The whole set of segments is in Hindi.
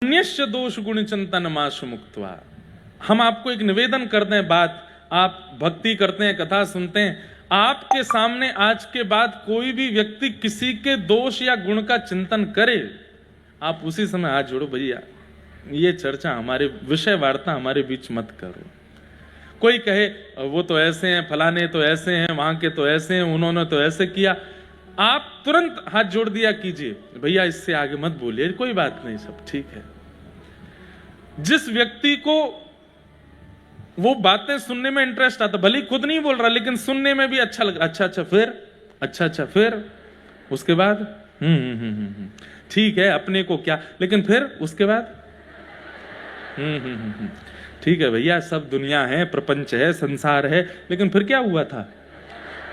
अन्यश्च दोष गुण चिंतन माशु मुक्त्वा। हम आपको एक निवेदन करते हैं, बात आप भक्ति करते हैं, कथा सुनते हैं, आपके सामने आज के बाद कोई भी व्यक्ति किसी के दोष या गुण का चिंतन करे, आप उसी समय हाथ जोड़ो, भैया ये चर्चा हमारे विषय वार्ता हमारे बीच मत करो। कोई कहे वो तो ऐसे हैं, फलाने तो ऐसे हैं, वहां के तो ऐसे हैं, उन्होंने तो ऐसे किया, आप तुरंत हाथ जोड़ दिया कीजिए, भैया इससे आगे मत बोलिए, कोई बात नहीं, सब ठीक है। जिस व्यक्ति को वो बातें सुनने में इंटरेस्ट आता, भले खुद नहीं बोल रहा लेकिन सुनने में भी अच्छा लग रहा, अच्छा फिर उसके बाद ठीक है, अपने को क्या, लेकिन फिर उसके बाद ठीक है भैया, सब दुनिया है, प्रपंच है, संसार है, लेकिन फिर क्या हुआ था।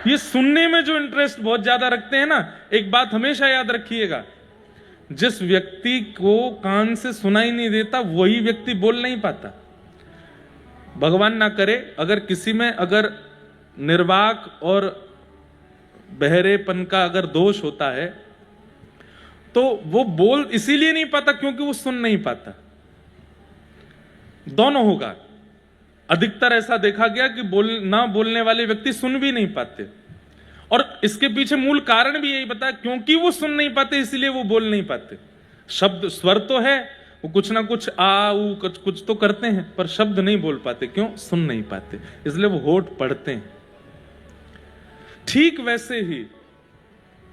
ये सुनने में जो इंटरेस्ट बहुत ज्यादा रखते हैं ना, एक बात हमेशा याद रखिएगा, जिस व्यक्ति को कान से सुनाई नहीं देता वही व्यक्ति बोल नहीं पाता। भगवान ना करे अगर किसी में अगर निर्वाक और बहरेपन का अगर दोष होता है तो वो बोल इसीलिए नहीं पाता क्योंकि वो सुन नहीं पाता। दोनों होगा। अधिकतर ऐसा देखा गया कि ना बोलने वाले व्यक्ति सुन भी नहीं पाते, और इसके पीछे मूल कारण भी यही बताया, क्योंकि वो सुन नहीं पाते इसलिए वो बोल नहीं पाते। शब्द स्वर तो है, वो कुछ ना कुछ कुछ तो करते हैं, पर शब्द नहीं बोल पाते। क्यों? सुन नहीं पाते, इसलिए वो होठ पढ़ते हैं। ठीक वैसे ही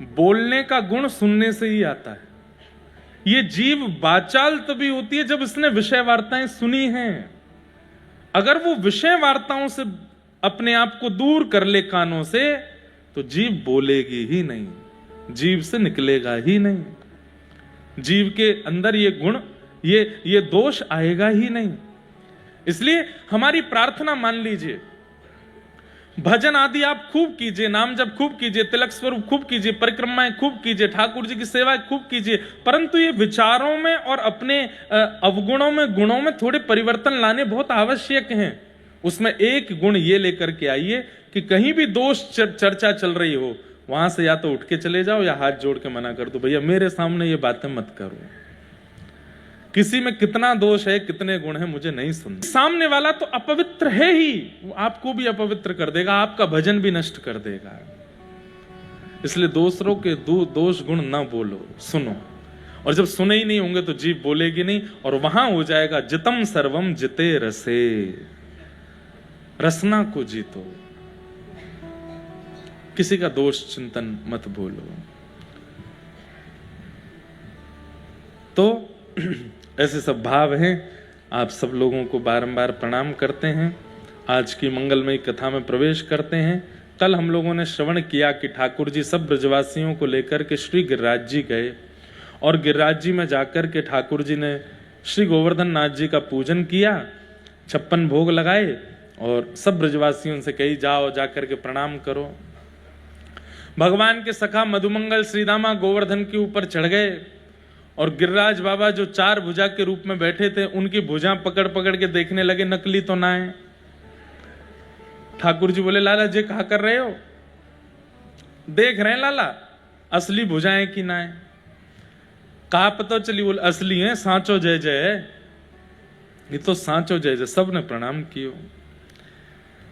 बोलने का गुण सुनने से ही आता है। ये जीव वाचाल तभी होती है जब इसने विषय वार्ताएं सुनी हैं। अगर वो विषय वार्ताओं से अपने आप को दूर कर ले कानों से, तो जीव बोलेगी ही नहीं, जीव से निकलेगा ही नहीं, जीव के अंदर ये गुण ये दोष आएगा ही नहीं। इसलिए हमारी प्रार्थना मान लीजिए, भजन आदि आप खूब कीजिए, नाम जप खूब कीजिए, तिलक स्वरूप खूब कीजिए, परिक्रमाएं खूब कीजिए, ठाकुर जी की सेवा खूब कीजिए, परंतु ये विचारों में और अपने अवगुणों में गुणों में थोड़े परिवर्तन लाने बहुत आवश्यक हैं। उसमें एक गुण ये लेकर के आइए कि कहीं भी दोष चर्चा चल रही हो, वहां से या तो उठ के चले जाओ या हाथ जोड़ के मना कर दो, भैया मेरे सामने ये बातें मत करो। किसी में कितना दोष है, कितने गुण है, मुझे नहीं सुनना। सामने वाला तो अपवित्र है ही, वो आपको भी अपवित्र कर देगा, आपका भजन भी नष्ट कर देगा। इसलिए दूसरों के दोष गुण ना बोलो, सुनो। और जब सुने ही नहीं होंगे तो जीभ बोलेगी नहीं, और वहां हो जाएगा जितम सर्वम जिते रसे, रसना को जीतो। किसी का दोष चिंतन मत बोलो। तो ऐसे सब भाव हैं। आप सब लोगों को बारंबार प्रणाम करते हैं। आज की मंगलमयी कथा में प्रवेश करते हैं। कल हम लोगों ने श्रवण किया कि ठाकुर जी सब ब्रजवासियों को लेकर के श्री गिरिराज जी गए, और गिरिराज जी में जाकर के ठाकुर जी ने श्री गोवर्धन नाथ जी का पूजन किया, 56 भोग लगाए, और सब ब्रजवासियों से कही जाओ जाकर के प्रणाम करो। भगवान के सखा मधुमंगल श्रीदामा गोवर्धन के ऊपर चढ़ गए, और गिरिराज बाबा जो 4 भुजा के रूप में बैठे थे, उनकी भुजा पकड़ पकड़ के देखने लगे, नकली तो ना है। ठाकुर जी बोले, लाला जी कहा कर रहे हो? देख रहे हैं लाला, असली भुजाएं कि ना है। कहा पता चली, बोले असली है, सांचो जय जय है, ये तो सांचो जय जय। सब ने प्रणाम कियो।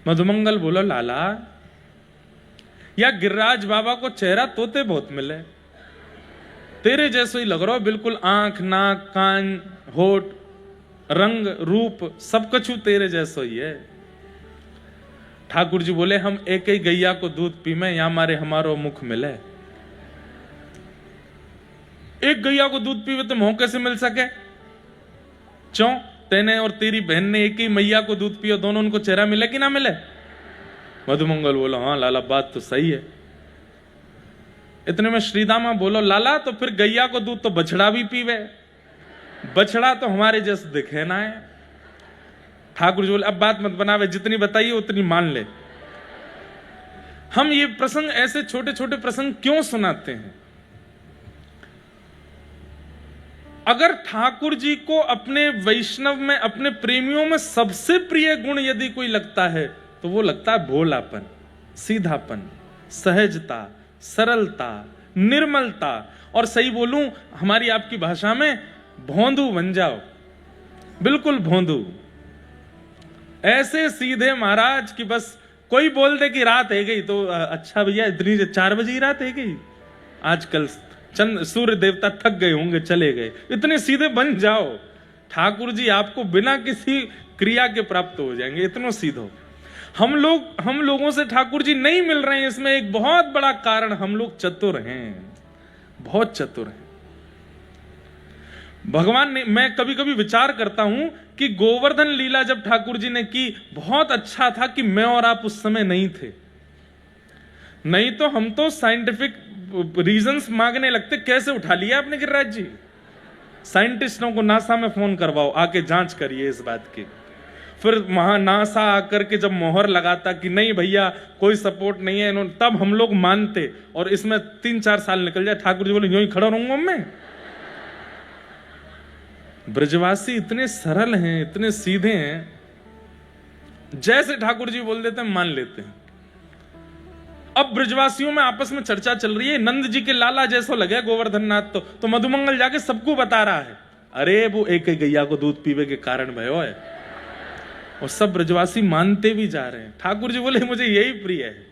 मधुमंगल बोलो, लाला या गिरिराज बाबा को चेहरा तोते बहुत मिले, तेरे जैसे ही लग रहा हो, बिल्कुल आंख, नाक, कान, होठ, रंग, रूप सब कछु तेरे जैसा ही है। ठाकुर जी बोले, हम एक ही गैया को दूध पीमे, या मारे हमारो मुख मिले। एक गैया को दूध पीवे तो मुंह कैसे मिल सके? क्यों? तेने और तेरी बहन ने एक ही मैया को दूध पियो, दोनों उनको चेहरा मिले कि ना मिले? मधुमंगल बोलो, हाँ लाला बात तो सही है। इतने में श्रीदामा बोलो, लाला तो फिर गैया को दूध तो बछड़ा भी पीवे, बछड़ा तो हमारे जैसे दिखे ना है। ठाकुर जी बोले, अब बात मत बनावे, जितनी बताइए उतनी मान ले। हम ये प्रसंग, ऐसे छोटे छोटे प्रसंग क्यों सुनाते हैं? अगर ठाकुर जी को अपने वैष्णव में, अपने प्रेमियों में सबसे प्रिय गुण यदि कोई लगता है तो वो लगता है भोलापन, सीधापन, सहजता, सरलता, निर्मलता, और सही बोलूं हमारी आपकी भाषा में भोंदू बन जाओ, बिल्कुल भोंदू, ऐसे सीधे महाराज कि बस कोई बोल दे कि रात है गई तो अच्छा भैया इतनी 4 बजे ही रात है गई, आजकल चंद सूर्य देवता थक गए होंगे चले गए, इतने सीधे बन जाओ, ठाकुर जी आपको बिना किसी क्रिया के प्राप्त हो जाएंगे, इतनो सीधो। हम लोगों से ठाकुर जी नहीं मिल रहे हैं, इसमें एक बहुत बड़ा कारण हम लोग चतुर हैं, बहुत चतुर हैं। भगवान ने, मैं कभी कभी विचार करता हूं कि गोवर्धन लीला जब ठाकुर जी ने की, बहुत अच्छा था कि मैं और आप उस समय नहीं थे, नहीं तो हम तो साइंटिफिक रीजंस मांगने लगते। कैसे उठा लिया आपने गिरिराज जी? साइंटिस्टों को नासा में फोन करवाओ, आके जांच करिए इस बात की। फिर वहां नासा आकर के जब मोहर लगाता कि नहीं भैया कोई सपोर्ट नहीं है, इन्होंने, तब हम लोग मानते, और इसमें 3-4 साल निकल जाए, ठाकुर जी बोले यूं ही खड़ा रहूंगा मैं। ब्रजवासी इतने सरल हैं, इतने सीधे हैं, जैसे ठाकुर जी बोल देते हैं मान लेते हैं। अब ब्रजवासियों में आपस में चर्चा चल रही है, नंद जी के लाला जैसा लगे गोवर्धन नाथ, तो मधुमंगल जाके सबको बता रहा है, अरे वो एक गैया को दूध पीवे के कारण भयो है, और सब ब्रजवासी मानते भी जा रहे हैं। ठाकुर जी बोले मुझे यही प्रिय है,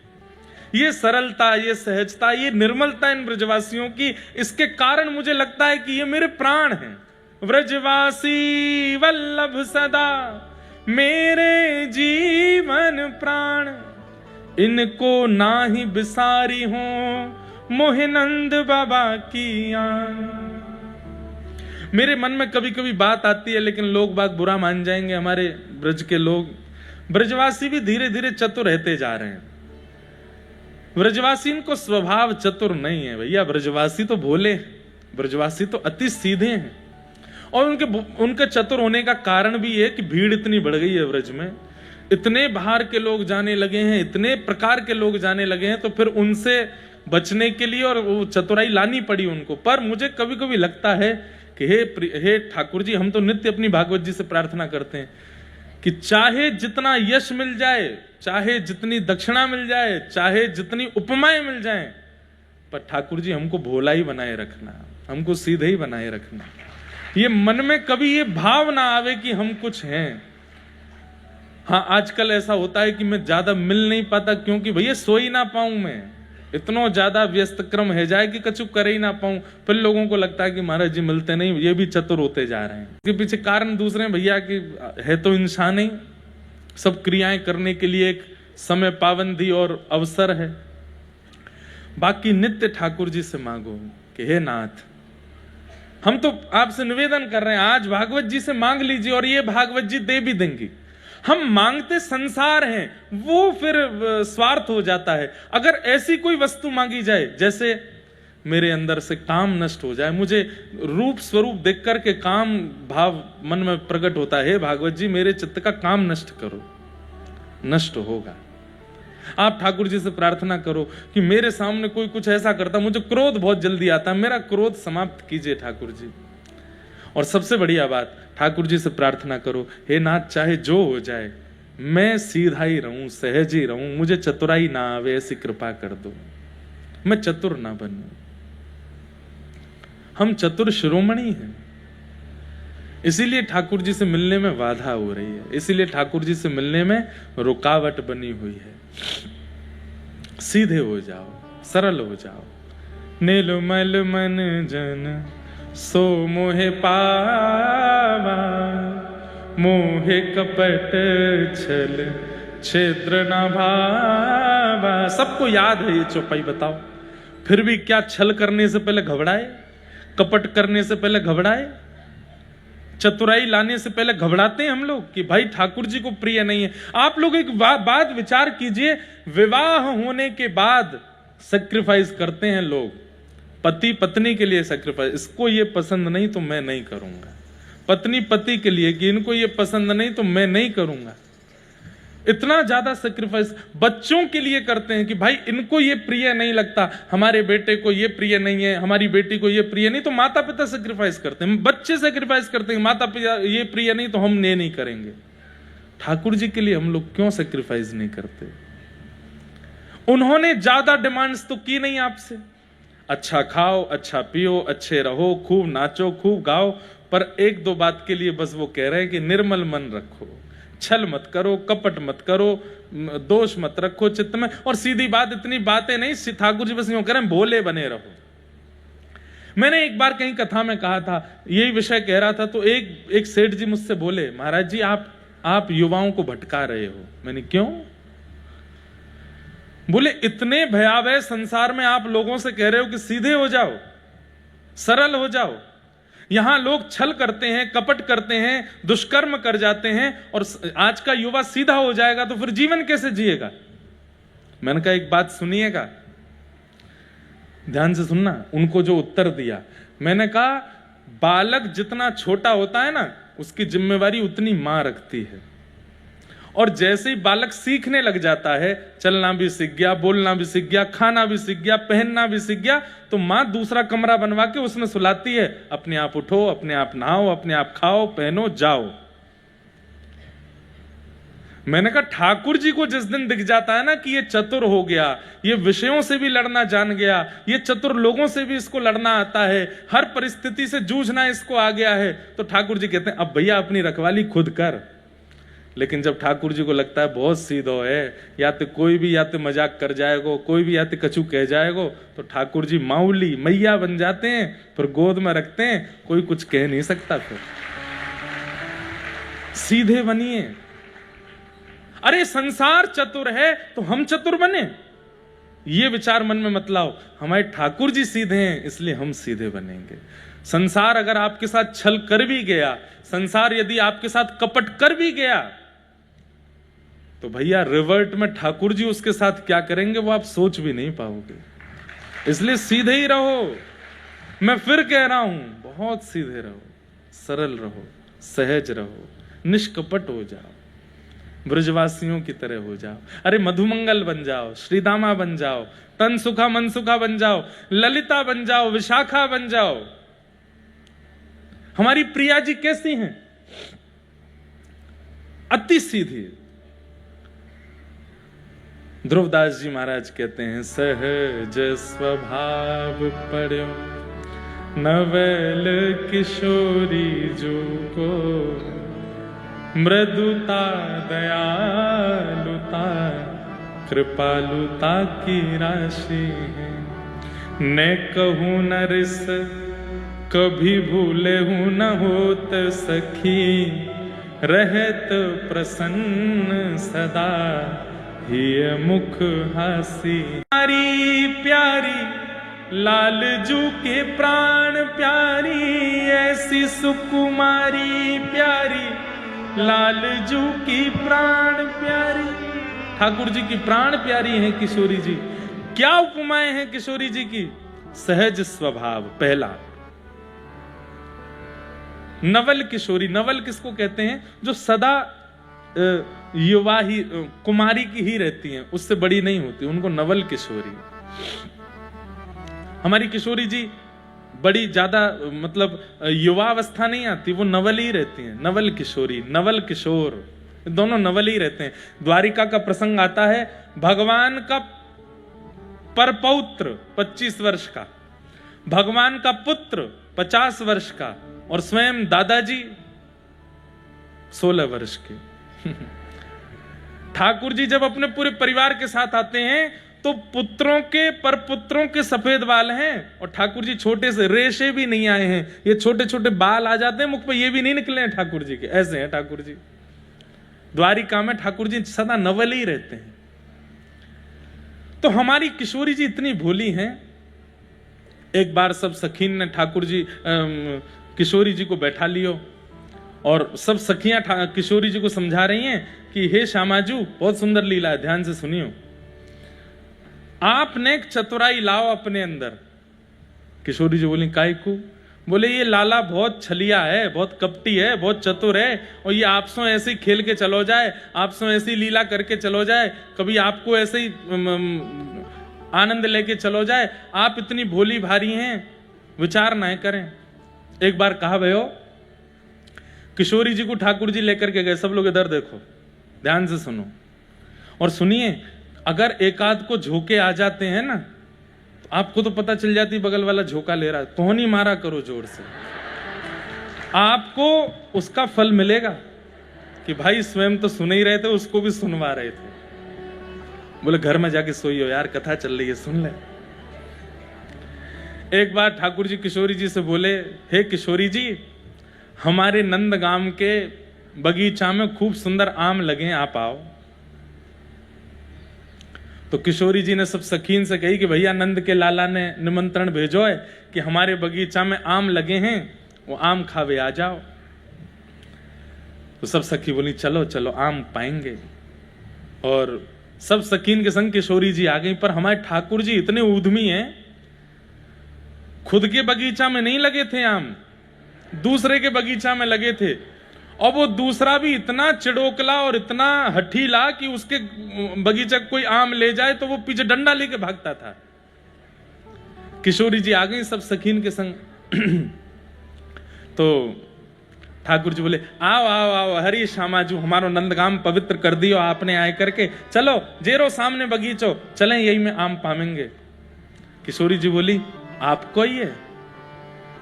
ये सरलता, ये सहजता, ये निर्मलता इन ब्रजवासियों की, इसके कारण मुझे लगता है कि ये मेरे प्राण हैं। ब्रजवासी वल्लभ सदा मेरे जीवन प्राण, इनको नाही बिसारी हूं मोहिनंद बाबा की आन। मेरे मन में कभी कभी बात आती है, लेकिन लोग बाग बुरा मान जाएंगे, हमारे ब्रज के लोग, ब्रजवासी भी धीरे धीरे चतुर रहते जा रहे हैं। ब्रजवासी इनको स्वभाव चतुर नहीं है भैया, ब्रजवासी तो भोले, ब्रजवासी तो अति सीधे हैं, और उनके चतुर होने का कारण भी है कि भीड़ इतनी बढ़ गई है ब्रज में, इतने बाहर के लोग जाने लगे हैं, इतने प्रकार के लोग जाने लगे हैं, तो फिर उनसे बचने के लिए और वो चतुराई लानी पड़ी उनको। पर मुझे कभी कभी लगता है कि हे ठाकुर जी, हम तो नित्य अपनी भागवत जी से प्रार्थना करते हैं कि चाहे जितना यश मिल जाए, चाहे जितनी दक्षिणा मिल जाए, चाहे जितनी उपमाएं मिल जाएं, पर ठाकुर जी हमको भोला ही बनाए रखना, हमको सीधे ही बनाए रखना। ये मन में कभी ये भाव ना आवे कि हम कुछ हैं। हाँ, आजकल ऐसा होता है कि मैं ज्यादा मिल नहीं पाता, क्योंकि भैया सो ही ना पाऊं, मैं इतना ज्यादा व्यस्त क्रम है जाए कि कछु कर ही ना पाऊं। फिर लोगों को लगता है कि महाराज जी मिलते नहीं, ये भी चतुर होते जा रहे हैं। इसके पीछे कारण दूसरे हैं भैया कि है तो इंसान ही, सब क्रियाएं करने के लिए एक समय पाबंदी और अवसर है। बाकी नित्य ठाकुर जी से मांगो कि हे नाथ, हम तो आपसे निवेदन कर रहे हैं, आज भागवत जी से मांग लीजिए और ये भागवत जी दे भी देंगी। हम मांगते संसार हैं, वो फिर स्वार्थ हो जाता है। अगर ऐसी कोई वस्तु मांगी जाए, जैसे मेरे अंदर से काम नष्ट हो जाए, मुझे रूप स्वरूप देख करके काम भाव मन में प्रकट होता है, भागवत जी मेरे चित्त का काम नष्ट करो, नष्ट होगा। आप ठाकुर जी से प्रार्थना करो कि मेरे सामने कोई कुछ ऐसा करता, मुझे क्रोध बहुत जल्दी आता है, मेरा क्रोध समाप्त कीजिए ठाकुर जी। और सबसे बढ़िया बात, ठाकुर जी से प्रार्थना करो, हे नाथ चाहे जो हो जाए, मैं सीधा ही रहूं, सहज ही रहूं, मुझे चतुराई ना आवे, ऐसी कृपा कर दो, मैं चतुर ना बनूं। हम चतुर शिरोमणि हैं, इसीलिए ठाकुर जी से मिलने में बाधा हो रही है, इसीलिए ठाकुर जी से मिलने में रुकावट बनी हुई है। सीधे हो जाओ, सरल हो जाओ। नीलमल मन जन सो मोहे पावा, मोहे कपट छल छिद्र न भावा। सबको याद है ये चौपाई, बताओ फिर भी क्या छल करने से पहले घबराए, कपट करने से पहले घबराए, चतुराई लाने से पहले घबराते हैं हम लोग कि भाई ठाकुर जी को प्रिय नहीं है। आप लोग एक बात विचार कीजिए, विवाह होने के बाद सैक्रिफाइस करते हैं लोग, पति पत्नी के लिए सैक्रिफाइस, इसको ये पसंद नहीं तो मैं नहीं करूंगा, पत्नी पति के लिए कि इनको ये पसंद नहीं तो मैं नहीं करूंगा। इतना ज्यादा सैक्रिफाइस बच्चों के लिए करते हैं कि भाई इनको ये प्रिय नहीं लगता, हमारे बेटे को ये प्रिय नहीं है, हमारी बेटी को ये प्रिय नहीं, तो माता पिता सैक्रिफाइस करते हैं, बच्चे सैक्रिफाइस करते हैं, माता पिता ये प्रिय नहीं तो हम नहीं करेंगे। ठाकुर जी के लिए हम लोग क्यों सैक्रिफाइस नहीं करते? उन्होंने ज्यादा डिमांड्स तो की नहीं आपसे, अच्छा खाओ, अच्छा पियो, अच्छे रहो, खूब नाचो, खूब गाओ, पर एक दो बात के लिए बस वो कह रहे हैं कि निर्मल मन रखो, छल मत करो, कपट मत करो, दोष मत रखो चित्त में। और सीधी बात, इतनी बातें नहीं, ठाकुर जी बस यूं कह रहे हैं भोले बने रहो। मैंने एक बार कहीं कथा में कहा था, यही विषय कह रहा था, तो एक सेठ जी मुझसे बोले, महाराज जी आप युवाओं को भटका रहे हो। मैंने क्यों? बोले इतने भयावह संसार में आप लोगों से कह रहे हो कि सीधे हो जाओ, सरल हो जाओ। यहां लोग छल करते हैं, कपट करते हैं, दुष्कर्म कर जाते हैं, और आज का युवा सीधा हो जाएगा तो फिर जीवन कैसे जिएगा? मैंने कहा एक बात सुनिएगा, ध्यान से सुनना। उनको जो उत्तर दिया, मैंने कहा बालक जितना छोटा होता है ना, उसकी जिम्मेवारी उतनी मां रखती है। और जैसे ही बालक सीखने लग जाता है, चलना भी सीख गया, बोलना भी सीख गया, खाना भी सीख गया, पहनना भी सीख गया, तो मां दूसरा कमरा बनवा के उसमें सुलाती है, अपने आप उठो, अपने आप नहाओ, अपने आप खाओ, पहनो, जाओ। मैंने कहा ठाकुर जी को जिस दिन दिख जाता है ना कि ये चतुर हो गया, ये विषयों से भी लड़ना जान गया, ये चतुर लोगों से भी इसको लड़ना आता है, हर परिस्थिति से जूझना इसको आ गया है, तो ठाकुर जी कहते हैं अब भैया अपनी रखवाली खुद कर। लेकिन जब ठाकुर जी को लगता है बहुत सीधो है, या तो कोई भी या तो मजाक कर जाएगा, कोई भी या तो कछु कह जाएगा, तो ठाकुर जी माऊली मैया बन जाते हैं, फिर गोद में रखते हैं, कोई कुछ कह नहीं सकता। फिर सीधे बनिए। अरे संसार चतुर है तो हम चतुर बने, ये विचार मन में मत लाओ। हमारे ठाकुर जी सीधे हैं इसलिए हम सीधे बनेंगे। संसार अगर आपके साथ छल कर भी गया, संसार यदि आपके साथ कपट कर भी गया, तो भैया रिवर्ट में ठाकुर जी उसके साथ क्या करेंगे वो आप सोच भी नहीं पाओगे। इसलिए सीधे ही रहो। मैं फिर कह रहा हूं, बहुत सीधे रहो, सरल रहो, सहज रहो, निष्कपट हो जाओ, ब्रजवासियों की तरह हो जाओ। अरे मधुमंगल बन जाओ, श्रीदामा बन जाओ, तन सुखा मन सुखा बन जाओ, ललिता बन जाओ, विशाखा बन जाओ। हमारी प्रिया जी कैसी हैं? अति सीधी। ध्रुवदास जी महाराज कहते हैं, सहज स्वभाव पढ़ो नवल किशोरी जो को, मृदुता दयालुता कृपालुता की राशि है। न कहूं न रिस कभी भूले हूं न होत सखी, रहत प्रसन्न सदा ही मुख हासी। प्यारी प्यारी लाल जू के प्राण प्यारी, ऐसी सुकुमारी प्यारी लाल जू की प्राण प्यारी। ठाकुर जी की प्राण प्यारी हैं किशोरी जी। क्या उपमाएं हैं किशोरी जी की? सहज स्वभाव पहला। नवल किशोरी, नवल किसको कहते हैं? जो सदा युवा ही, कुमारी की ही रहती हैं, उससे बड़ी नहीं होती, उनको नवल किशोरी। हमारी किशोरी जी बड़ी ज्यादा मतलब युवावस्था नहीं आती, वो नवल ही रहती हैं। नवल किशोरी, नवल किशोर, दोनों नवल ही रहते हैं। द्वारिका का प्रसंग आता है, भगवान का परपौत्र 25 वर्ष का, भगवान का पुत्र 50 वर्ष का, और स्वयं दादाजी 16 वर्ष के। ठाकुर जी जब अपने पूरे परिवार के साथ आते हैं तो पुत्रों के परपुत्रों के सफेद बाल हैं, और ठाकुर जी छोटे से, रेशे भी नहीं आए हैं, ये छोटे छोटे बाल आ जाते हैं मुख पे, ये भी नहीं निकले हैं ठाकुर जी के। ऐसे हैं ठाकुर जी। द्वारिका में ठाकुर जी सदा नवल ही रहते हैं। तो हमारी किशोरी जी इतनी भोली हैं। एक बार सब सखीन ने ठाकुर जी किशोरी जी को बैठा लियो, और सब सखियां किशोरी जी को समझा रही हैं कि हे श्यामाजू, बहुत सुंदर लीला है, ध्यान से सुनियो, आपने एक चतुराई लाओ अपने अंदर। किशोरी जी बोली काय को? बोले ये लाला बहुत छलिया है, बहुत कपटी है, बहुत चतुर है, और ये आपसों ऐसे ही खेल के चलो जाए, आपसों ऐसी लीला करके चलो जाए, कभी आपको ऐसे ही आनंद लेके चलो जाए। आप इतनी भोली भारी हैं, विचार ना करें। एक बार कहा भयो, किशोरी जी को ठाकुर जी लेकर के गए, सब लोग इधर देखो, ध्यान से सुनो और सुनिए। अगर एकाध को झोंके आ जाते हैं ना, तो आपको तो पता चल जाती बगल वाला झोंका ले रहा है, तो नहीं मारा करो जोर से। आपको उसका फल मिलेगा कि भाई स्वयं तो सुन ही रहे थे, उसको भी सुनवा रहे थे। बोले घर में जाके सोइयो यार, कथा चल रही है, सुन ले। एक बार ठाकुर जी किशोरी जी से बोले, हे किशोरी जी, हमारे नंदगाम के बगीचा में खूब सुंदर आम लगे हैं, आप आओ। तो किशोरी जी ने सब सखीन से कही कि भैया नंद के लाला ने निमंत्रण भेजो है कि हमारे बगीचा में आम लगे हैं, वो आम खावे आ जाओ। तो सब सखी बोली चलो चलो आम पाएंगे। और सब सखीन के संग किशोरी जी आ गई। पर हमारे ठाकुर जी इतने उद्यमी हैं, खुद के बगीचा में नहीं लगे थे आम, दूसरे के बगीचा में लगे थे। और वो दूसरा भी इतना चिड़ोकला और इतना हठीला कि उसके बगीचा कोई आम ले जाए तो वो पीछे डंडा लेके भागता था। किशोरी जी आ गई सब सखीन के संग। तो ठाकुर जी बोले आओ आओ आओ, हरी श्यामाजू, हमारो नंदगाम पवित्र कर दियो आपने आए करके, चलो जेरो सामने बगीचो, चलें यही में आम पामेंगे। किशोरी जी बोली आपको ही है?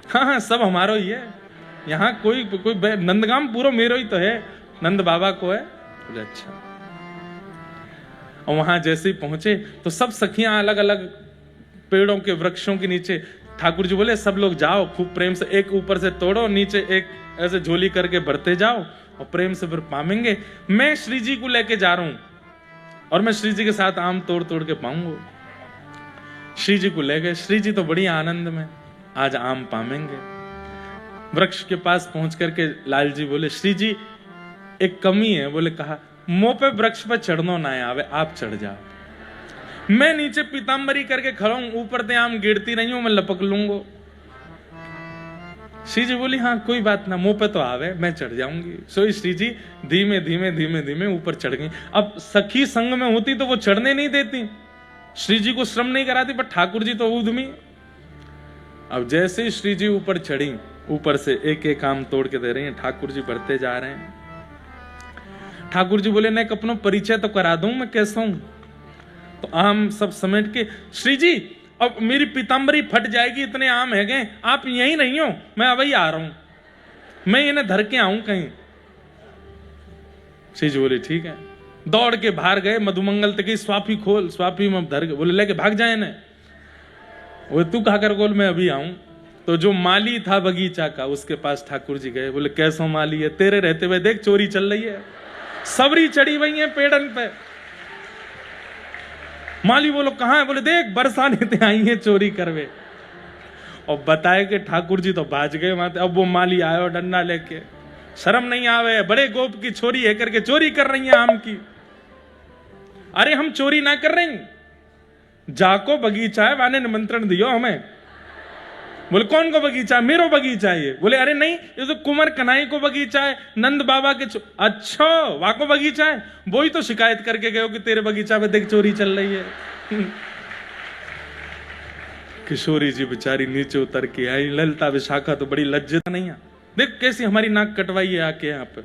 हाँ हाँ सब हमारो ही है, यहाँ कोई नंदगाम पूरा मेरो ही तो है, नंद बाबा को है। बोले अच्छा। और वहां जैसे ही पहुंचे तो सब सखियां अलग अलग पेड़ों के वृक्षों के नीचे, ठाकुर जी बोले सब लोग जाओ, खूब प्रेम से एक ऊपर से तोड़ो, नीचे एक ऐसे झोली करके भरते जाओ और प्रेम से फिर पामेंगे। मैं श्री जी को लेके जा रहा हूं और मैं श्री जी के साथ आम तोड़ तोड़ के पाऊंगा। श्री जी को ले गए। श्री जी तो बड़ी आनंद में, आज आम पामेंगे। वृक्ष के पास पहुंच करके लाल जी बोले श्री जी एक कमी है। बोले कहा? मुंह पे वृक्ष पर चढ़नो ना आवे, आप चढ़ जाओ, मैं नीचे पीतांबरी करके खड़ा हूं, ऊपर से आम गिरती नहीं हूं, मैं लपक लूंगा। श्री जी बोली हाँ कोई बात ना, मुंह पे तो आवे, मैं चढ़ जाऊंगी। सो श्री जी धीमे धीमे धीमे धीमे ऊपर चढ़ गई। अब सखी संग में होती तो वो चढ़ने नहीं देती, श्री जी को श्रम नहीं कराती, पर ठाकुर जी तो उद्यमी। अब जैसे ही श्री जी ऊपर चढ़ी, ऊपर से एक एक आम तोड़ के दे रही हैं, ठाकुर जी बढ़ते जा रहे हैं। ठाकुर जी बोले मैं अपना परिचय तो करा दूं, मैं कैसा हूं। तो आम सब समेट के, श्री जी अब मेरी पीतांबरी फट जाएगी, इतने आम है गए, आप यहीं नहीं हो, मैं अभी आ रहा हूं, मैं इन्हें धर के आऊं कहीं। श्री जी बोले ठीक है। दौड़ के बाहर गए, मधुमंगल तक गई, स्वाफी खोल, स्वाफी में धर के बोले लेके भाग जाए इन्हें। वो तू कहा कर बोल मैं अभी आऊं। तो जो माली था बगीचा का, उसके पास ठाकुर जी गए। बोले कैसा माली है, तेरे रहते हुए देख चोरी चल रही है, सबरी चढ़ी हुई है पेड़न पे। माली बोलो कहां है? बोले देख बरसाने ते आई है चोरी करवे। और बताए कि ठाकुर जी तो भाज गए वहां। अब वो माली आयो डंडा लेके, शर्म नहीं आवे, बड़े गोप की छोरी है करके चोरी कर रही है आम की। अरे हम चोरी ना कर रहे, जाको बगीचा है, वाने निमंत्रण दियो हमें। बोले कौन को बगीचा? मेरो बगीचा है ये। बोले अरे नहीं, ये तो कुंवर कन्हई को बगीचा है, नंद बाबा के। अच्छा वाको बगीचा है, वो ही तो शिकायत करके गए हो कि तेरे बगीचा में देख चोरी चल रही है। किशोरी जी बेचारी नीचे उतर के आई। ललिता विशाखा तो बड़ी लज्जित नहीं है, देख कैसी हमारी नाक कटवाई है आके यहाँ पे।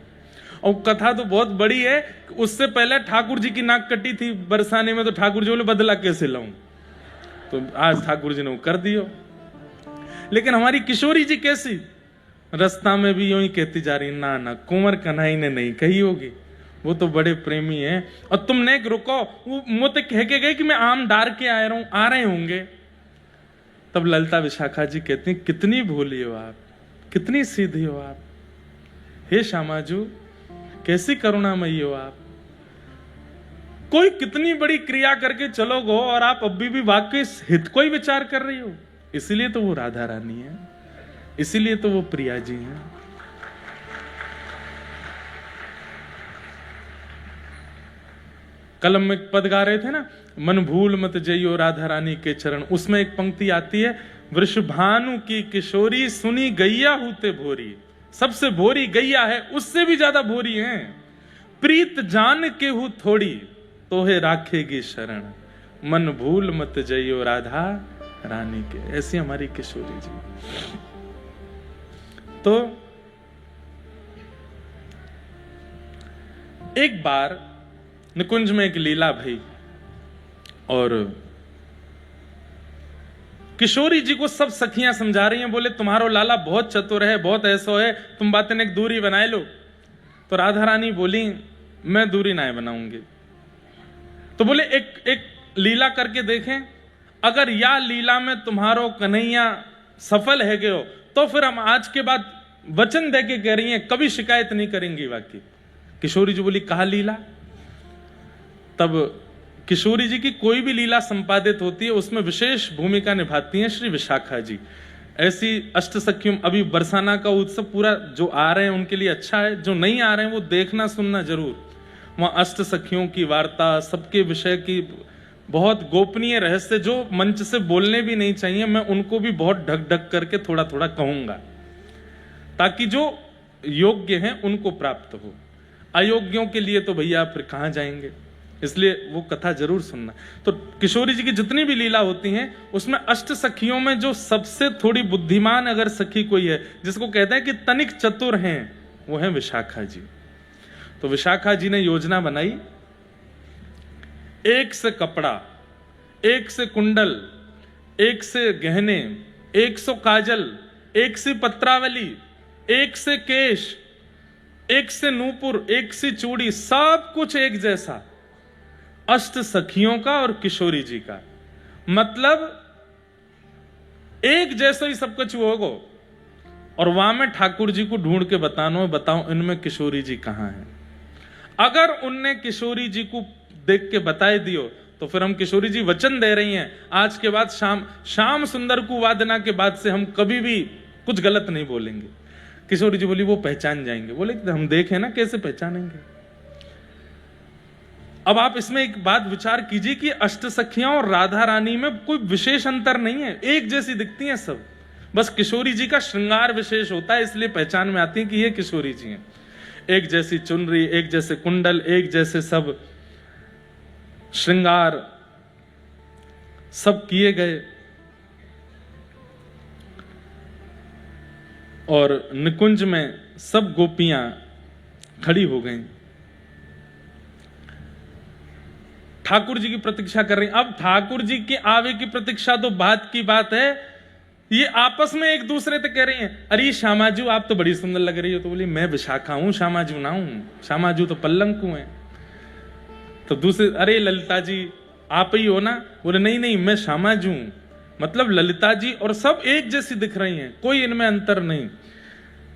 और कथा तो बहुत बड़ी है, उससे पहले ठाकुर जी की नाक कटी थी बरसाने में, तो ठाकुर जी बोले बदला कैसे लाऊं, तो आज ठाकुर जी ने वो कर दियो। लेकिन हमारी किशोरी जी कैसी, रास्ता में भी यूं ही कहती जा रही, ना ना कुंवर कन्हई ने नहीं कही होगी, वो तो बड़े प्रेमी हैं। और तुमने रुको, वो मुझे कह के गए कि मैं आम डार के आ रहे होंगे। तब ललिता विशाखा जी कहती हैं कितनी भोली हो आप, कितनी सीधी हो आप, हे श्यामाजू कैसी करुणामयी हो आप। कोई कितनी बड़ी क्रिया करके चलो गो और आप अभी भी वाकई हित को ही विचार कर रही हो। इसीलिए तो वो राधा रानी है, इसीलिए तो वो प्रिया जी हैं। कलम में पद गा रहे थे ना, मन भूल मत जइयो राधा रानी के चरण, उसमें एक पंक्ति आती है, वृषभानु की किशोरी सुनी गैया हूते भोरी। सबसे भोरी गैया है, उससे भी ज्यादा भोरी है। प्रीत जान के हूं थोड़ी, तोहे राखेगी शरण, मन भूल मत जइयो राधा रानी के। ऐसी हमारी किशोरी जी। तो एक बार निकुंज में एक लीला भई और किशोरी जी को सब सखियां समझा रही हैं, बोले तुम्हारो लाला बहुत चतुर है, बहुत ऐसो है, तुम बातें एक दूरी बनाए लो। तो राधा रानी बोली मैं दूरी ना बनाऊंगी। तो बोले एक लीला करके देखें, अगर या लीला में तुम्हारो कन्हैया सफल है गयो तो फिर हम आज के बाद वचन दे के कह रही हैं कभी शिकायत नहीं करेंगी। बाकी किशोरी जी बोली कहा लीला? तब किशोरी जी की कोई भी लीला संपादित होती है उसमें विशेष भूमिका निभाती हैं श्री विशाखा जी। ऐसी अष्ट सखियों, अभी बरसाना का उत्सव पूरा जो आ रहे हैं उनके लिए अच्छा है, जो नहीं आ रहे हैं वो देखना सुनना जरूर। वहां अष्ट सखियों की वार्ता, सबके विषय की बहुत गोपनीय रहस्य जो मंच से बोलने भी नहीं चाहिए, मैं उनको भी बहुत ढक ढक करके थोड़ा थोड़ा कहूंगा ताकि जो योग्य हैं उनको प्राप्त हो। अयोग्यों के लिए तो भैया फिर कहां जाएंगे, इसलिए वो कथा जरूर सुनना। तो किशोरी जी की जितनी भी लीला होती हैं उसमें अष्ट सखियों में जो सबसे थोड़ी बुद्धिमान अगर सखी कोई है, जिसको कहते हैं कि तनिक चतुर हैं, वो है विशाखा जी। तो विशाखा जी ने योजना बनाई, एक से कपड़ा, एक से कुंडल, एक से गहने, 100 काजल, एक से पत्रावली, एक से केश, एक से नूपुर, एक से चूड़ी, सब कुछ एक जैसा अष्ट सखियों का और किशोरी जी का, मतलब एक जैसा ही सब कुछ होगा। और वहां में ठाकुर जी को ढूंढ के बताओ इनमें किशोरी जी कहां हैं। अगर उनने किशोरी जी को देख के बताए दियो तो फिर हम किशोरी जी वचन दे रही हैं आज के बाद श्याम सुंदर को वादना के बाद से हम कभी भी कुछ गलत नहीं बोलेंगे। किशोरी जी बोली वो पहचान जाएंगे। बोले हम देखें ना कैसे पहचानेंगे। अब आप इसमें एक बात विचार कीजिए कि अष्ट सखियां और राधा रानी में कोई विशेष अंतर नहीं है, एक जैसी दिखती हैं सब, बस किशोरी जी का श्रृंगार विशेष होता है इसलिए पहचान में आती है कि ये किशोरी जी हैं। एक जैसी चुनरी, एक जैसे कुंडल, एक जैसे सब श्रृंगार सब किए गए। और निकुंज में सब गोपियां खड़ी हो गईं, ठाकुर जी की प्रतीक्षा कर रही। अब ठाकुर जी के आवे की प्रतीक्षा तो बात की बात है, ये आपस में एक दूसरे से कह रही हैं अरे श्यामाजू आप तो बड़ी सुंदर लग रही हो। तो बोली मैं विशाखा हूं, श्यामाजू ना हूं, श्यामाजू तो पल्लंकु हैं। तो दूसरे अरे ललिता जी आप ही हो ना? बोले नहीं नहीं मैं श्यामाजू हूं, मतलब ललिता जी और सब एक जैसी दिख रही हैं, कोई इनमें अंतर नहीं।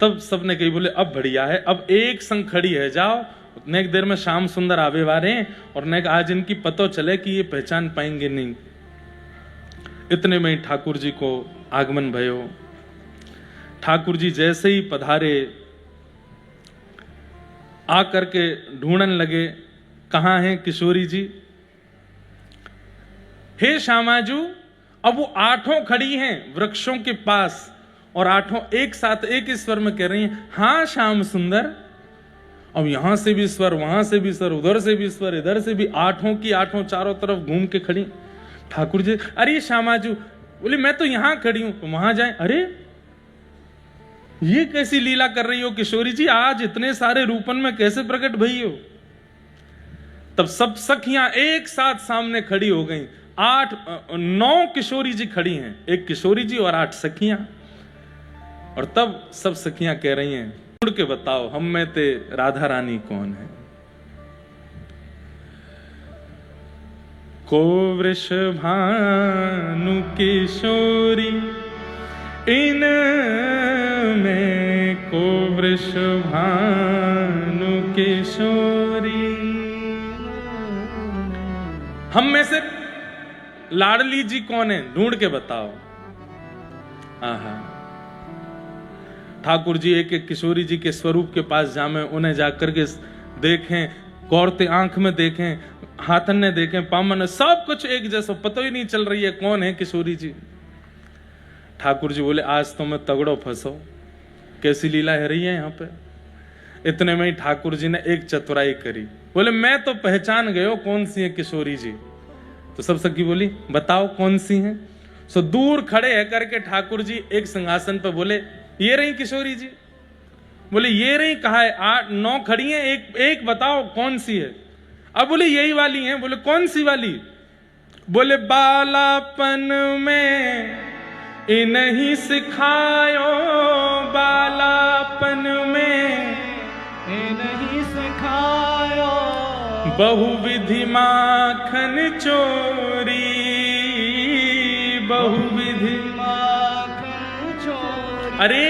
तब सबने कही बोले अब बढ़िया है, अब एक संग खड़ी है जाओ, नेक देर में श्याम सुंदर आवे वारे हैं और नेक आज इनकी पतो चले कि ये पहचान पाएंगे नहीं। इतने में ही ठाकुर जी को आगमन भयो। ठाकुर जी जैसे ही पधारे आकर के ढूंढन लगे कहां हैं किशोरी जी। हे श्यामाजू, अब वो 8 खड़ी हैं वृक्षों के पास और 8 एक साथ एक ही स्वर में कह रही हैं हां श्याम सुंदर। अब यहां से भी स्वर, वहां से भी स्वर, उधर से भी स्वर, इधर से भी, 8 की 8 चारों तरफ घूम के खड़ी। ठाकुर जी अरे श्यामाजू, बोले मैं तो यहां खड़ी हूं, तो वहां जाए। अरे ये कैसी लीला कर रही हो किशोरी जी, आज इतने सारे रूपन में कैसे प्रकट भई हो? तब सब सखियां एक साथ सामने खड़ी हो गईं। 9 किशोरी जी खड़ी हैं, एक किशोरी जी और 8 सखियां। और तब सब सखियां कह रही हैं उड़ के बताओ हम में ते राधा रानी कौन है? को वृषभानु किशोरी इन में, को वृषभानु किशोरी। हम में से लाडली जी कौन है? ढूंढ के बताओ। आहा, ठाकुर जी एक एक किशोरी जी के स्वरूप के पास जामे, उन्हें जाकर के देखें, गौरते आंख में देखें, हाथन ने देखें, पामन ने, सब कुछ एक जैसा, पता ही नहीं चल रही है कौन है किशोरी जी। ठाकुर जी बोले आज तो मैं तगड़ो फंसो, कैसी लीला है रही है यहाँ पे। इतने में ही ठाकुर जी ने एक चतुराई करी, बोले मैं तो पहचान गयो कौन सी है किशोरी जी। तो सब सखी बोली बताओ कौन सी हैं। सो दूर खड़े है करके ठाकुर जी एक सिंहासन पर बोले ये रही किशोरी जी। बोले ये रही, कहा है 8-9 खड़ी हैं, एक बताओ कौन सी है। अब बोले यही वाली हैं। बोले कौन सी वाली? बोले बालापन में इन्हीं सिखायो बालापन में, इन्हीं सिखायो बहुविधि माखन चोरी, बहुविधि माखन चोरी। अरे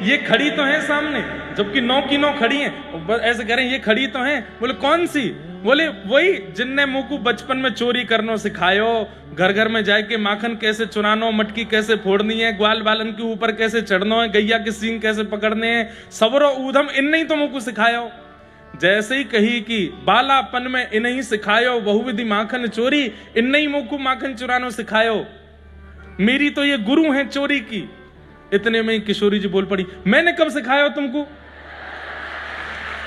ये खड़ी तो है सामने, जबकि 9 की 9 खड़ी हैं, ऐसे करें ये खड़ी तो हैं। बोले कौन सी? बोले वही जिनने मुकु बचपन में चोरी करनो सिखायो, घर घर में जाके माखन कैसे चुरानो, मटकी कैसे फोड़नी है, ग्वाल बालन के ऊपर कैसे चढ़ना है, गैया के सींग कैसे पकड़ने हैं, सबरो ऊधम इन नहीं तो मुकु सिखायो। जैसे ही कही कि बालापन में इन्हीं सिखायो बहुविधि माखन चोरी, इन्हीं मुकु माखन चुरानो सिखायो, मेरी तो ये गुरु हैं चोरी की। इतने में ही किशोरी जी बोल पड़ी, मैंने कब सिखाया तुमको?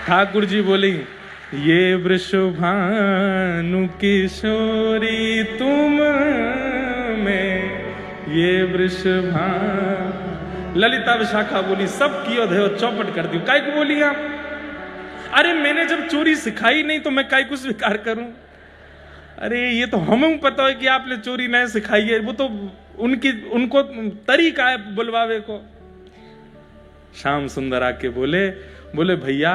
ठाकुर जी बोली, ये वृषभानु किशोरी तुम में, ये वृषभानु। ललिता विशाखा बोली, सब कियो धयो चौपट कर दी। काय को बोली आप? अरे मैंने जब चोरी सिखाई नहीं तो मैं काय को स्वीकार करूं? अरे ये तो हमें पता है कि आपने चोरी नहीं सिखाई है, वो तो उनको तरीका है बुलवावे को। श्याम सुंदर आके बोले भैया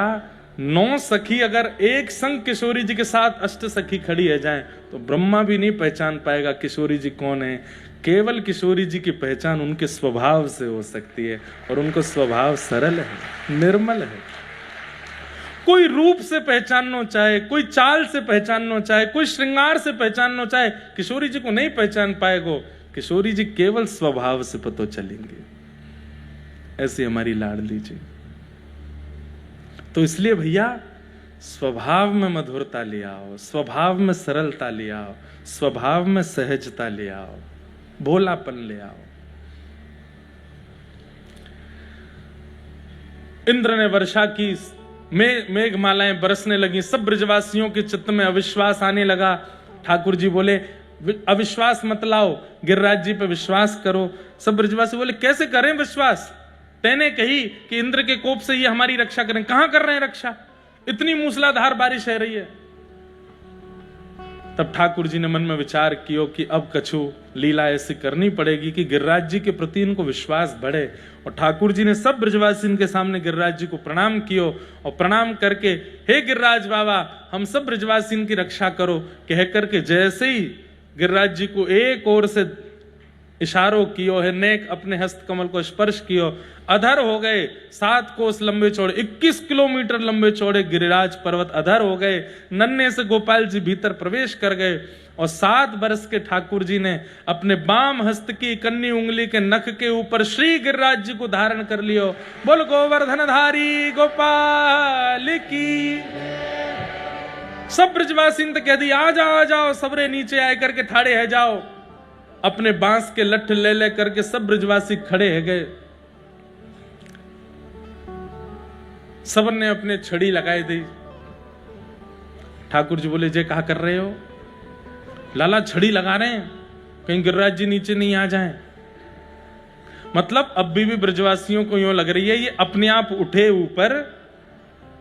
9 सखी अगर एक संग किशोरी जी के साथ अष्ट सखी खड़ी है जाए तो ब्रह्मा भी नहीं पहचान पाएगा किशोरी जी कौन है। केवल किशोरी जी की पहचान उनके स्वभाव से हो सकती है, और उनका स्वभाव सरल है, निर्मल है। कोई रूप से पहचानना चाहे, कोई चाल से पहचानना चाहे, कोई श्रृंगार से पहचानना चाहे, किशोरी जी को नहीं पहचान पाएगा। किशोरी जी केवल स्वभाव से पता चलेंगे। ऐसी हमारी लाडली जी। तो इसलिए भैया स्वभाव में मधुरता ले आओ, स्वभाव में सरलता ले आओ, स्वभाव में सहजता ले आओ, भोलापन ले आओ। इंद्र ने वर्षा की, मेघमालाएं बरसने लगी, सब ब्रजवासियों के चित्त में अविश्वास आने लगा। ठाकुर जी बोले, अविश्वास मत लाओ, गिरिराज जी पे विश्वास करो। सब ब्रजवासी बोले, कैसे करें विश्वास? तैने कही कि इंद्र के कोप से ये हमारी रक्षा करें, कहां कर रहे हैं रक्षा? इतनी मूसलाधार बारिश है रही है। तब ठाकुर जी ने मन में विचार किया कि अब कछु लीला ऐसी करनी पड़ेगी कि गिरिराज जी के प्रति इनको विश्वास बढ़े। और ठाकुर जी ने सब ब्रजवासी के सामने गिरिराज जी को प्रणाम कियो, और प्रणाम करके, हे गिरिराज बाबा, हम सब ब्रजवासी की रक्षा करो कह करके जैसे ही गिरिराज जी को एक ओर से इशारों कियो है, नेक अपने हस्त कमल को स्पर्श कियो, अधर हो गए। 7 कोस लंबे चौड़े, 21 किलोमीटर लंबे चौड़े गिरिराज पर्वत अधर हो गए। नन्हे से गोपाल जी भीतर प्रवेश कर गए, और 7 वर्ष के ठाकुर जी ने अपने बाम हस्त की कन्नी उंगली के नख के ऊपर श्री गिरिराज जी को धारण कर लियो। बोल गोवर्धनधारी गोपाल की। सब ब्रजवासी कह दी, आ जाओ, सबरे नीचे आए करके ठाड़े है जाओ। अपने बांस के लठ ले करके सब ब्रजवासी खड़े है गए। सब ने अपने छड़ी लगाई दी। ठाकुर जी बोले, जे कहा कर रहे हो? लाला छड़ी लगा रहे हैं, कहीं गिरिराज जी नीचे नहीं आ जाएं। मतलब अब भी ब्रजवासियों को यूं लग रही है ये अपने आप उठे ऊपर।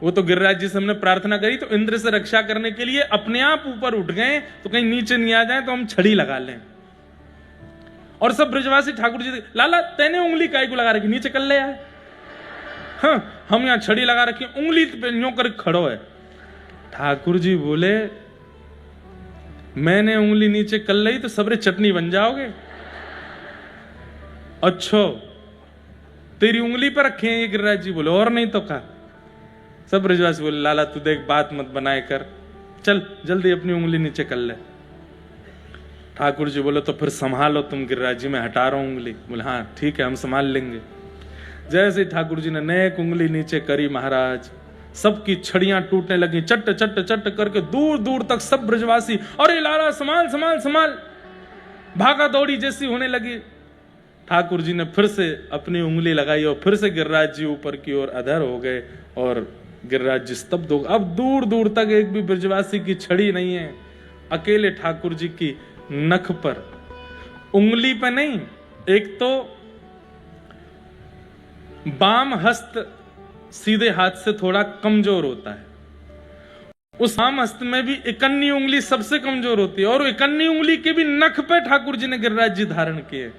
वो तो गिरिराज जी से हमने प्रार्थना करी तो इंद्र से रक्षा करने के लिए अपने आप ऊपर उठ गए, तो कहीं नीचे नहीं आ जाए तो हम छड़ी लगा लें। और सब ब्रजवासी ठाकुर जी, लाला तैने उंगली काय को लगा रखी, नीचे कर ले आए। हाँ, हम यहां छड़ी लगा रखी, उंगली पे यूं कर खड़ो है। ठाकुर जी बोले, मैंने उंगली नीचे कर ली तो सबरे चटनी बन जाओगे। अच्छा, तेरी उंगली पर रखे हैं ये गिरिराज जी? बोले, और नहीं तो क्या। सब ब्रजवासी बोले, लाला तू देख, बात मत बनाए कर, चल जल्दी अपनी उंगली नीचे कर ले। ठाकुर जी बोले, तो फिर संभालो तुम गिरिराज जी, मैं हटा रहा हूं उंगली। बोले, हाँ ठीक है, हम संभाल लेंगे। जैसे ठाकुर जी ने नेक उंगली नीचे करी महाराज, सबकी छड़ियां टूटने लगी, चट चट चट करके दूर दूर तक सब ब्रजवासी, अरे लाला संभाल संभाल संभाल, भागा दौड़ी जैसी होने लगी। ठाकुर जी ने फिर से अपनी उंगली लगाई और फिर से गिरिराज जी ऊपर की ओर अधर हो गए, और गिरिराज जी स्तब्ध हो गए। अब दूर दूर तक एक भी ब्रजवासी की छड़ी नहीं है, अकेले ठाकुर जी की नख पर, उंगली पर नहीं। एक तो बाम हस्त सीधे हाथ से थोड़ा कमजोर होता है, उस बाम हस्त में भी इकन्नी उंगली सबसे कमजोर होती है, और इकन्नी उंगली के भी नख पे ठाकुर जी ने गिरिराज जी धारण किए।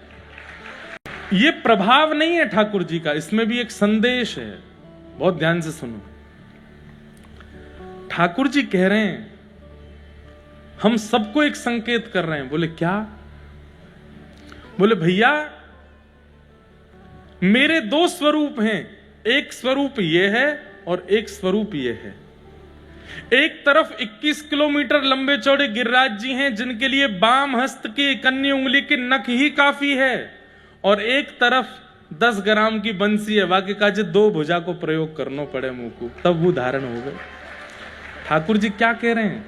ये प्रभाव नहीं है ठाकुर जी का, इसमें भी एक संदेश है, बहुत ध्यान से सुनो। ठाकुर जी कह रहे हैं हम सबको एक संकेत कर रहे हैं। बोले क्या? बोले भैया मेरे दो स्वरूप हैं, एक स्वरूप ये है और एक स्वरूप ये है। एक तरफ 21 किलोमीटर लंबे चौड़े गिरिराज जी हैं जिनके लिए बाम हस्त के कन्नी उंगली के नख ही काफी है, और एक तरफ 10 ग्राम की बंसी है, वाक्य काजे 2 भुजा को प्रयोग करना पड़े मुंह को तब वो धारण हो गए। ठाकुर जी क्या कह रहे हैं?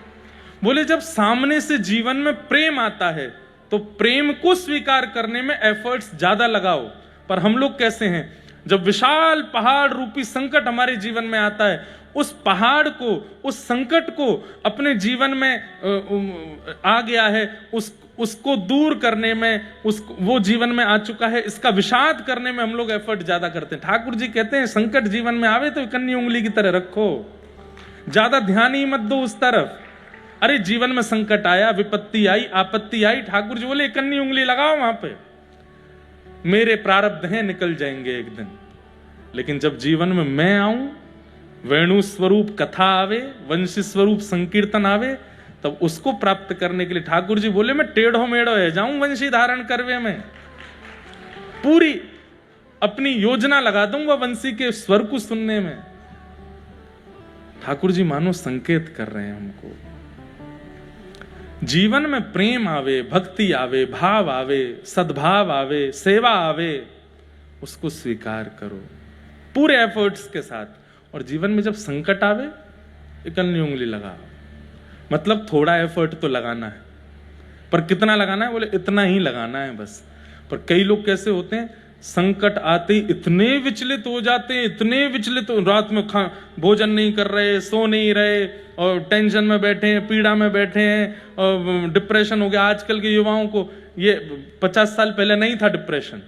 बोले जब सामने से जीवन में प्रेम आता है तो प्रेम को स्वीकार करने में एफर्ट्स ज्यादा लगाओ। पर हम लोग कैसे हैं, जब विशाल पहाड़ रूपी संकट हमारे जीवन में आता है, उस पहाड़ को, उस संकट को अपने जीवन में आ गया है, उसको दूर करने में, वो जीवन में आ चुका है, इसका विषाद करने में हम लोग एफर्ट ज्यादा करते हैं। ठाकुर जी कहते हैं संकट जीवन में आवे तो कन्नी उंगली की तरह रखो, ज्यादा ध्यान ही मत दो उस तरफ। अरे जीवन में संकट आया, विपत्ति आई, आपत्ति आई, ठाकुर जी बोले कन्नी उंगली लगाओ वहां पे, मेरे प्रारब्ध हैं, निकल जाएंगे एक दिन। लेकिन जब जीवन में मैं आऊं, वेणु स्वरूप कथा आवे, वंशी स्वरूप संकीर्तन आवे, तब उसको प्राप्त करने के लिए ठाकुर जी बोले मैं टेढ़ो मेढ़ो है जाऊं वंशी धारण करवे में, पूरी अपनी योजना लगा दूंगा वंशी के स्वर को सुनने में। ठाकुर जी मानो संकेत कर रहे हैं हमको, जीवन में प्रेम आवे, भक्ति आवे, भाव आवे, सद्भाव आवे, सेवा आवे, उसको स्वीकार करो पूरे एफर्ट्स के साथ। और जीवन में जब संकट आवे, इकन्नी उंगली लगाओ, मतलब थोड़ा एफर्ट तो लगाना है, पर कितना लगाना है? बोले इतना ही लगाना है बस। पर कई लोग कैसे होते हैं, संकट आते ही इतने विचलित हो जाते हैं, इतने विचलित, रात में भोजन नहीं कर रहे, सो नहीं रहे, और टेंशन में बैठे हैं, पीड़ा में बैठे हैं, और डिप्रेशन हो गया। आजकल के युवाओं को ये 50 साल पहले नहीं था डिप्रेशन,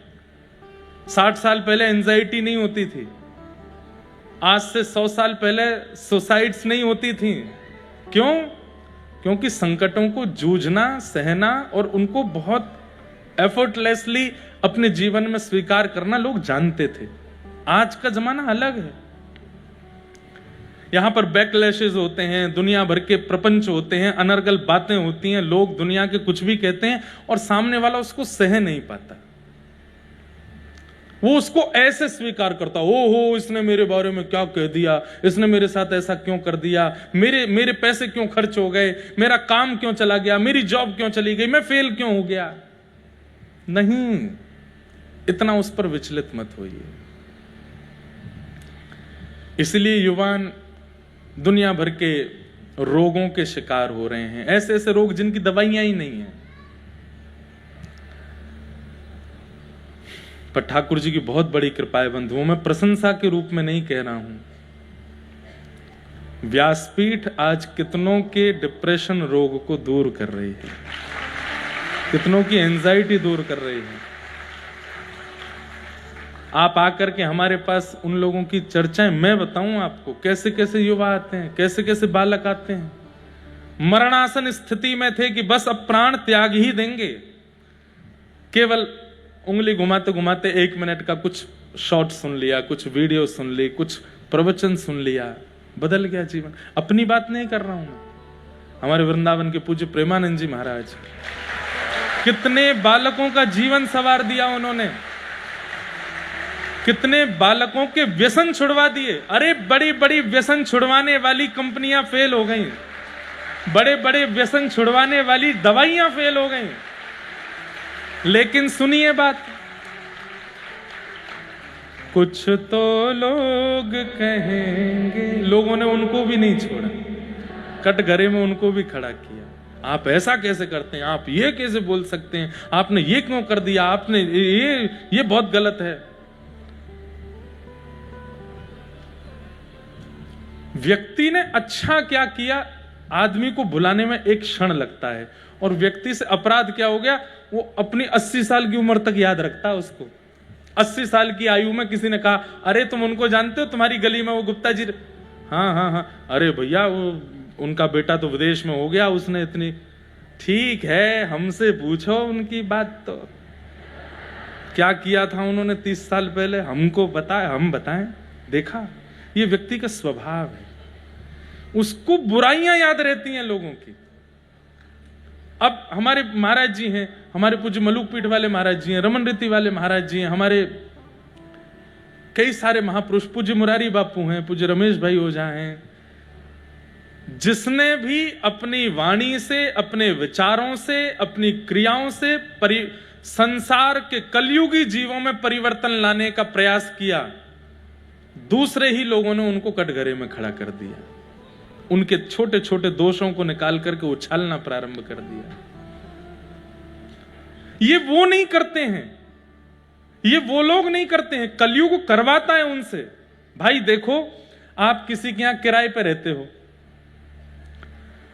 60 साल पहले एंजाइटी नहीं होती थी, आज से 100 साल पहले सुसाइड्स नहीं होती थी। क्यों? क्योंकि संकटों को जूझना, सहना और उनको बहुत एफर्टलेसली अपने जीवन में स्वीकार करना लोग जानते थे। आज का जमाना अलग है, यहां पर बैकलैशेस होते हैं, दुनिया भर के प्रपंच होते हैं, अनर्गल बातें होती हैं, लोग दुनिया के कुछ भी कहते हैं और सामने वाला उसको सह नहीं पाता, वो उसको ऐसे स्वीकार करता, हो इसने मेरे बारे में क्या कह दिया, इसने मेरे साथ ऐसा क्यों कर दिया, मेरे पैसे क्यों खर्च हो गए, मेरा काम क्यों चला गया, मेरी जॉब क्यों चली गई, मैं फेल क्यों हो गया। नहीं, इतना उस पर विचलित मत होइए। इसलिए युवान दुनिया भर के रोगों के शिकार हो रहे हैं, ऐसे ऐसे रोग जिनकी दवाइयां ही नहीं है। पर ठाकुर जी की बहुत बड़ी कृपा है बंधुओं, मैं प्रशंसा के रूप में नहीं कह रहा हूं। व्यासपीठ आज कितनों के डिप्रेशन रोग को दूर कर रही है, कितनों की एंजाइटी दूर कर रही है। आप आकर के हमारे पास उन लोगों की चर्चाएं, मैं बताऊं आपको कैसे कैसे युवा आते हैं, कैसे कैसे बालक आते हैं, मरणासन स्थिति में थे कि बस अब प्राण त्याग ही देंगे, केवल उंगली घुमाते घुमाते 1 मिनट का कुछ शॉर्ट सुन लिया, कुछ वीडियो सुन ली, कुछ प्रवचन सुन लिया, बदल गया जीवन। अपनी बात नहीं कर रहा हूं मैं, हमारे वृंदावन के पूज्य प्रेमानंद जी महाराज, कितने बालकों का जीवन संवार दिया उन्होंने, कितने बालकों के व्यसन छुड़वा दिए। अरे बड़ी बड़ी व्यसन छुड़वाने वाली कंपनियां फेल हो गई, बड़े बड़े व्यसन छुड़वाने वाली दवाइयां फेल हो गई, लेकिन सुनिए बात, कुछ तो लोग कहेंगे, लोगों ने उनको भी नहीं छोड़ा, कटघरे में उनको भी खड़ा किया। आप ऐसा कैसे करते हैं, आप ये कैसे बोल सकते हैं, आपने ये क्यों कर दिया, आपने ये बहुत गलत है। व्यक्ति ने अच्छा क्या किया, आदमी को भुलाने में एक क्षण लगता है, और व्यक्ति से अपराध क्या हो गया, वो अपनी 80 साल की उम्र तक याद रखता है उसको। 80 साल की आयु में किसी ने कहा, अरे तुम उनको जानते हो, तुम्हारी गली में वो गुप्ता जी, हाँ, अरे भैया वो उनका बेटा तो विदेश में हो गया, उसने इतनी, ठीक है हमसे पूछो उनकी बात। तो क्या किया था उन्होंने 30 साल पहले, हमको बताए, हम बताएं? देखा, ये व्यक्ति का स्वभाव है, उसको बुराइयां याद रहती हैं लोगों की। अब हमारे महाराज जी हैं, हमारे पूज्य मलुक पीठ वाले महाराज जी हैं, रमन रीति वाले महाराज जी हैं, हमारे कई सारे महापुरुष, पूज्य मुरारी बापू हैं, पूज्य रमेश भाई ओझा हैं। जिसने भी अपनी वाणी से, अपने विचारों से, अपनी क्रियाओं से संसार के कलयुगी जीवों में परिवर्तन लाने का प्रयास किया, दूसरे ही लोगों ने उनको कटघरे में खड़ा कर दिया, उनके छोटे छोटे दोषों को निकाल करके उछालना प्रारंभ कर दिया। ये वो नहीं करते हैं, ये वो लोग नहीं करते हैं, कलयुग करवाता है उनसे। भाई देखो, आप किसी के यहां किराए पे रहते हो,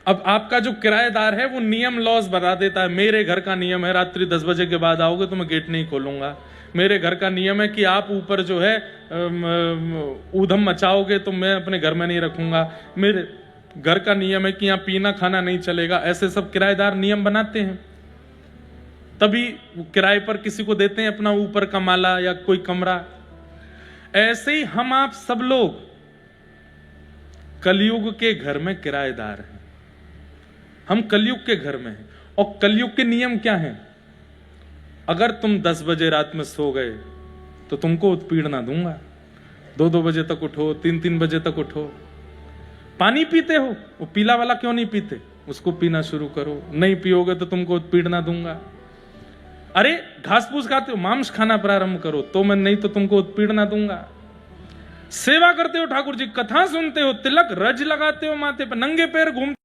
अब आपका जो किराएदार है वो नियम लॉज बता देता है, मेरे घर का नियम है रात्रि 10 बजे के बाद आओगे तो मैं गेट नहीं खोलूंगा, मेरे घर का नियम है कि आप ऊपर जो है ऊधम मचाओगे तो मैं अपने घर में नहीं रखूंगा, मेरे घर का नियम है कि यहां पीना खाना नहीं चलेगा। ऐसे सब किराएदार नियम बनाते हैं, तभी किराए पर किसी को देते हैं अपना ऊपर का माला या कोई कमरा। ऐसे ही हम आप सब लोग कलयुग के घर में किराएदार हैं, हम कलयुग के घर में हैं। और कलयुग के नियम क्या हैं? अगर तुम 10 बजे रात में सो गए तो तुमको उत्पीड़ना दूंगा, 2-2 बजे तक उठो, 3-3 बजे तक उठो। पानी पीते हो, वो पीला वाला क्यों नहीं पीते, उसको पीना शुरू करो, नहीं पियोगे तो तुमको उत्पीड़ना दूंगा। अरे घास फूस खाते हो, मांस खाना प्रारंभ करो, तो मैं नहीं तो तुमको उत्पीड़ना दूंगा। सेवा करते हो ठाकुर जी, कथा सुनते हो, तिलक रज लगाते हो माथे पर, नंगे पैर घूमते